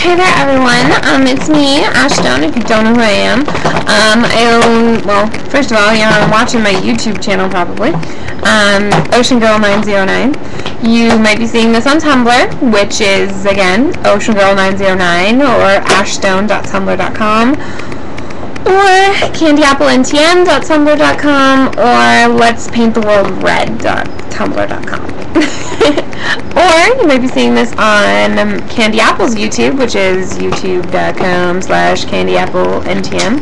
Hey there everyone, it's me, Ashton, if you don't know who I am. Well, first of all, you're watching my YouTube channel probably, OceanGirl909. You might be seeing this on Tumblr, which is, again, OceanGirl909, or ashstone.tumblr.com, or candyapple.ntm.tumblr.com, or letspainttheworldred.tumblr.com. Or you might be seeing this on Candy Apple's YouTube, which is youtube.com/candyapple.ntm.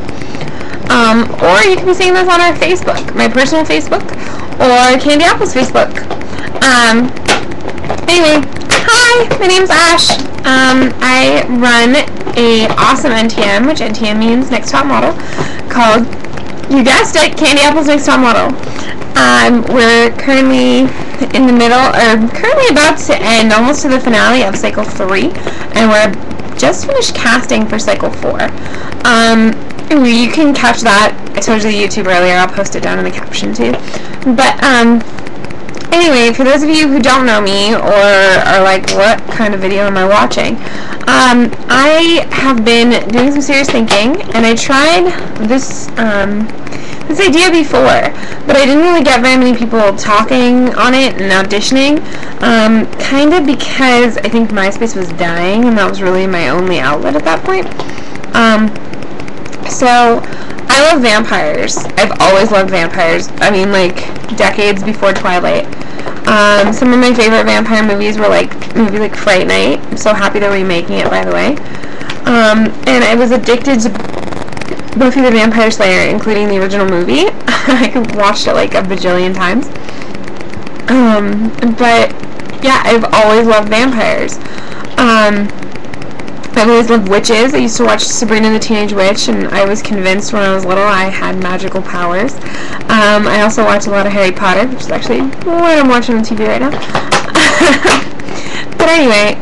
Or you can be seeing this on our Facebook, my personal Facebook, or Candy Apple's Facebook. Anyway, hi, my name's Ash. I run a awesome NTM, which NTM means Next Top Model, called, you guessed it, Candy Apple's Next Top Model. We're currently in the middle, or currently about to end, almost to the finale of Cycle 3, and we're just finished casting for Cycle 4. You can catch that. I told you the YouTube earlier, I'll post it down in the caption too. But, anyway, for those of you who don't know me, or are like, what kind of video am I watching? I have been doing some serious thinking, and I tried this idea before, but I didn't really get very many people talking on it and auditioning, kind of because I think MySpace was dying, and that was really my only outlet at that point. So, I love vampires. I've always loved vampires. I mean, like, decades before Twilight. Some of my favorite vampire movies were like movies like Fright Night. I'm so happy they're remaking it, by the way. And I was addicted to Buffy the Vampire Slayer, including the original movie. I watched it like a bajillion times. But yeah, I've always loved vampires. I've always loved witches. I used to watch Sabrina the Teenage Witch, and I was convinced when I was little I had magical powers. I also watched a lot of Harry Potter, which is actually what I'm watching on TV right now. But anyway,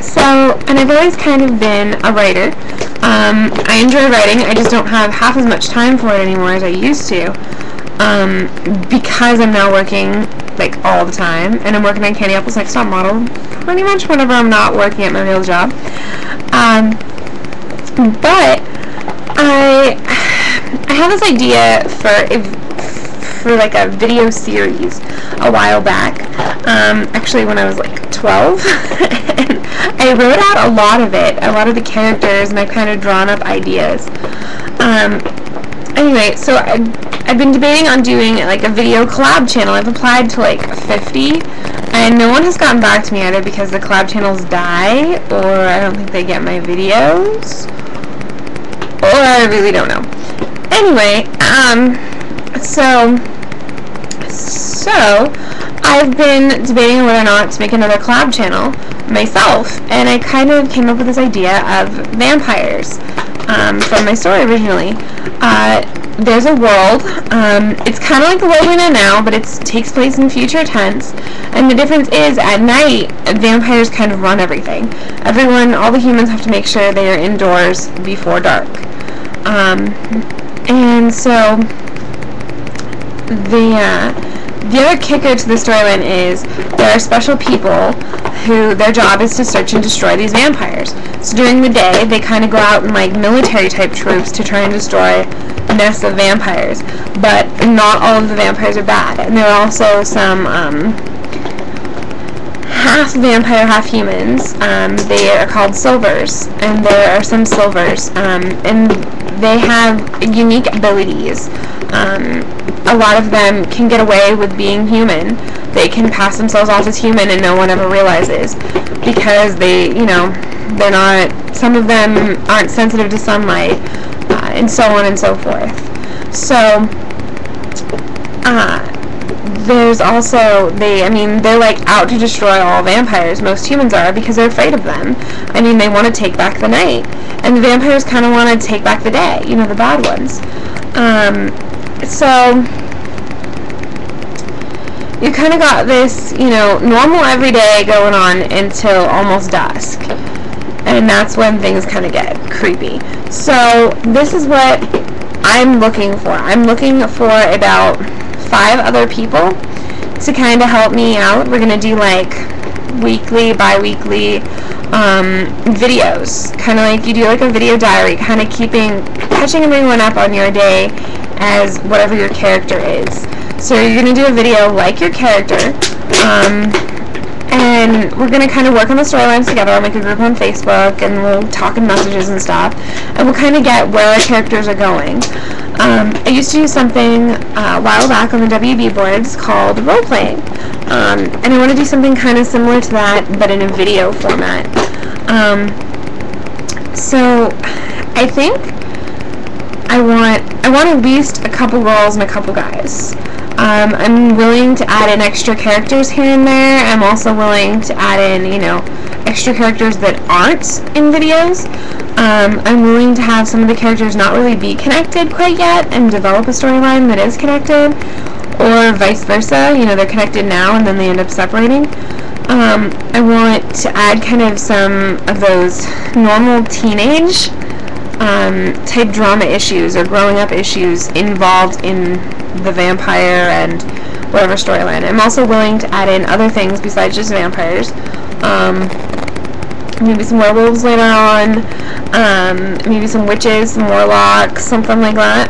and I've always kind of been a writer. I enjoy writing, I just don't have half as much time for it anymore as I used to, because I'm now working, like, all the time, and I'm working on Candy Apple's Next Top Model pretty much whenever I'm not working at my real job. But I had this idea for like a video series a while back, actually when I was like 12, and I wrote out a lot of the characters, and I've kind of drawn up ideas. Anyway, so I've been debating on doing like a video collab channel. I've applied to like 50, and no one has gotten back to me either because the collab channels die, or I don't think they get my videos, or I really don't know. Anyway, so I've been debating whether or not to make another collab channel myself, and I kind of came up with this idea of vampires from my story originally. There's a world, it's kind of like the world we know now, but it takes place in future tense, and the difference is, at night, vampires kind of run everything. All the humans have to make sure they are indoors before dark. And so, the other kicker to the storyline is there are special people who their job is to search and destroy these vampires. So during the day, they kind of go out in like military-type troops to try and destroy nests of vampires. But not all of the vampires are bad. And there are also some half vampire, half humans. They are called silvers, and there are some silvers, and they have unique abilities. A lot of them can get away with being human. They can pass themselves off as human and no one ever realizes, because they're not, some of them aren't sensitive to sunlight, and so on and so forth. So, there's also, they're like out to destroy all vampires. Most humans are, because they're afraid of them. I mean, they want to take back the night. And the vampires kind of want to take back the day, the bad ones. So, you kind of got this, normal everyday going on until almost dusk. And that's when things kind of get creepy. So, this is what I'm looking for. I'm looking for about 5 other people to kind of help me out. We're going to do like weekly, bi-weekly videos, kind of like you do like a video diary, kind of catching everyone up on your day as whatever your character is. So you're going to do a video like your character, and we're going to kind of work on the storylines together. I'll make a group on Facebook, and we'll talk in messages and stuff, and we'll kind of get where our characters are going. I used to do something a while back on the WB boards called role-playing, and I want to do something kind of similar to that, but in a video format. So I think I want at least a couple girls and a couple guys. I'm willing to add in extra characters here and there. I'm also willing to add in, you know, extra characters that aren't in videos. I'm willing to have some of the characters not really be connected quite yet and develop a storyline that is connected, or vice versa. You know, they're connected now and then they end up separating. I want to add kind of some of those normal teenage type drama issues or growing up issues involved in the vampire and whatever storyline. I'm also willing to add in other things besides just vampires. Maybe some werewolves later on, maybe some witches, some warlocks, something like that.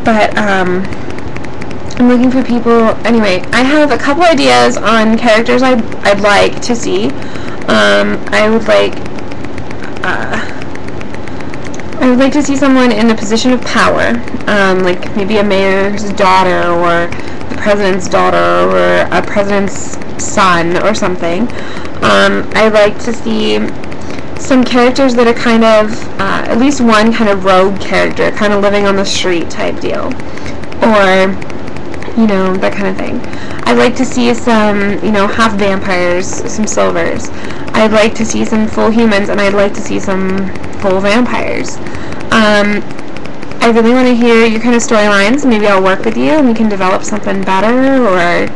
But I'm looking for people. Anyway, I have a couple ideas on characters I'd like to see. I would like to see someone in a position of power, like maybe a mayor's daughter, or the president's daughter, or a president's son, or something. I'd like to see some characters that are kind of, at least one kind of rogue character, kind of living on the street type deal, or, you know, that kind of thing. I'd like to see some, you know, half vampires, some silvers. I'd like to see some full humans, and I'd like to see some full vampires. I really want to hear your kind of storylines. Maybe I'll work with you and we can develop something better, or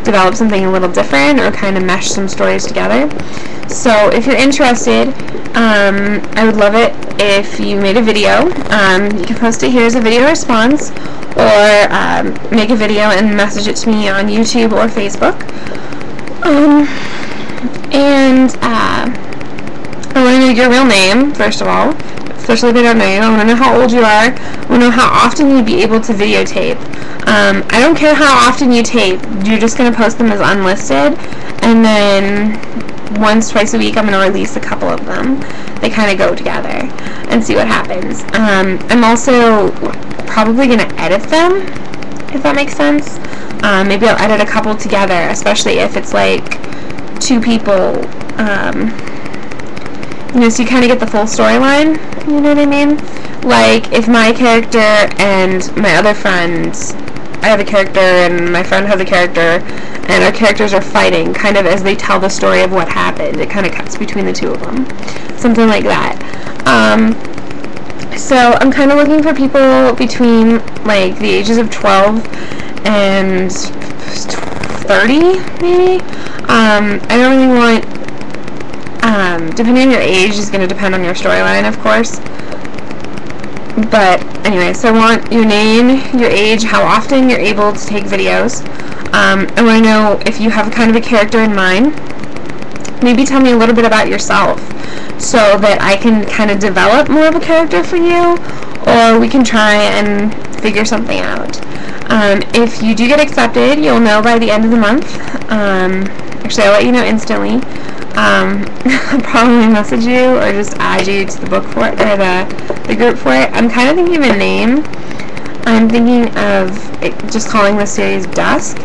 develop something a little different, or kind of mesh some stories together. So if you're interested, I would love it if you made a video. You can post it here as a video response, or make a video and message it to me on YouTube or Facebook. I want to know your real name, first of all, especially if I don't know you. I want to know how old you are. I want to know how often you'd be able to videotape. I don't care how often you tape. You're just going to post them as unlisted, and then once, twice a week, I'm going to release a couple of them. They kind of go together, and see what happens. I'm also probably going to edit them, if that makes sense. Maybe I'll edit a couple together, especially if it's like two people, you know, so you kind of get the full storyline, you know what I mean? Like, if my character and my other friends, I have a character and my friend has a character, and our characters are fighting, kind of as they tell the story of what happened. It kind of cuts between the two of them. Something like that. So I'm kind of looking for people between, like, the ages of 12 and 30, maybe? I don't really want, depending on your age is going to depend on your storyline, of course. But anyway, so I want your name, your age, how often you're able to take videos. I want to know if you have kind of a character in mind. Maybe tell me a little bit about yourself, so that I can kind of develop more of a character for you, or we can try and figure something out. If you do get accepted, you'll know by the end of the month. Actually, I'll let you know instantly. I'll probably message you or just add you to the book for it, or the group for it. I'm kind of thinking of a name. I'm thinking of just calling the series Dusk.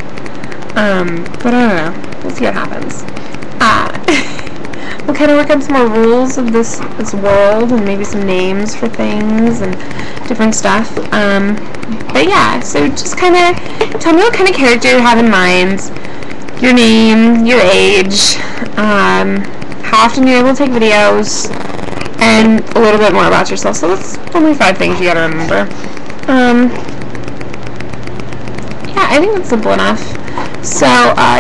But I don't know. We'll see what happens. We'll kind of work on some more rules of this world, and maybe some names for things and different stuff. But yeah, so just kind of tell me what kind of character you have in mind, your name, your age, how often you're able to take videos, and a little bit more about yourself. So that's only 5 things you gotta remember. Yeah, I think that's simple enough. So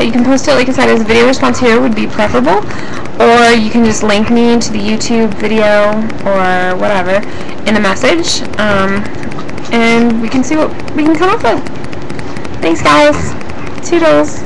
you can post it, like I said, as a video response here would be preferable, or you can just link me to the YouTube video or whatever in a message, and we can see what we can come up with. Thanks, guys. Toodles.